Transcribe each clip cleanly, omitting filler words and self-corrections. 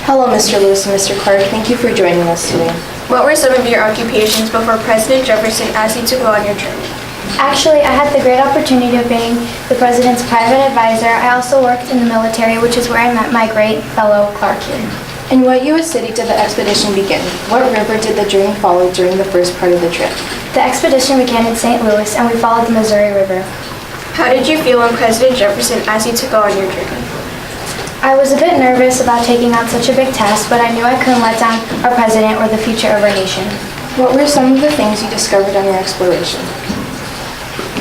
Hello, Mr. Lewis and Mr. Clark. Thank you for joining us today. What were some of your occupations before President Jefferson asked you to go on your journey? Actually, I had the great opportunity of being the president's private advisor. I also worked in the military, which is where I met my great fellow Clark here. In what U.S. city did the expedition begin? What river did the journey follow during the first part of the trip? The expedition began in St. Louis, and we followed the Missouri River. How did you feel when President Jefferson asked you to go on your journey? I was a bit nervous about taking on such a big task, but I knew I couldn't let down our president or the future of our nation. What were some of the things you discovered on your exploration?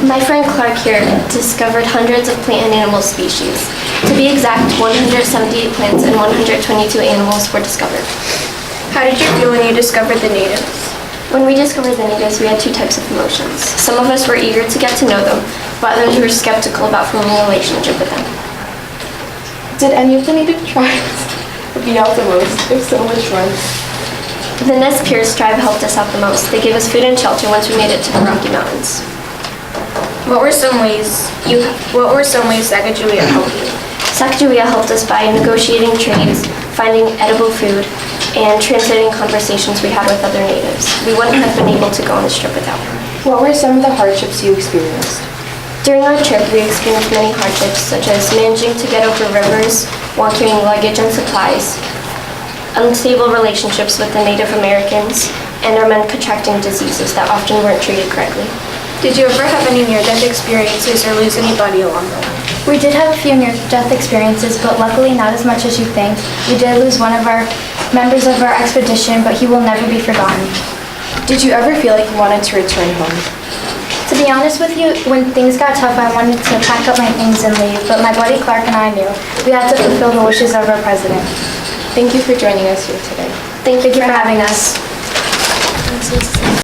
My friend Clark here discovered hundreds of plant and animal species. To be exact, 178 plants and 122 animals were discovered. How did you feel when you discovered the natives? When we discovered the natives, we had two types of emotions. Some of us were eager to get to know them, but others were skeptical about forming a relationship with them. Did any of the native tribes help you out the most? If so, which ones? The Nez Perce tribe helped us out the most. They gave us food and shelter once we made it to the Rocky Mountains. What were some ways Sacagawea helped you? Sacagawea helped us by negotiating trades, finding edible food, and translating conversations we had with other natives. We wouldn't have been able to go on this trip without them. What were some of the hardships you experienced? During our trip, we experienced many hardships, such as managing to get over rivers while carrying luggage and supplies, unstable relationships with the Native Americans, and our men contracting diseases that often weren't treated correctly. Did you ever have any near-death experiences or lose anybody along the way? We did have a few near-death experiences, but luckily not as much as you think. We did lose one of our members of our expedition, but he will never be forgotten. Did you ever feel like you wanted to return home? To be honest with you, when things got tough, I wanted to pack up my things and leave, but my buddy Clark and I knew we had to fulfill the wishes of our president. Thank you for joining us here today. Thank you for having us.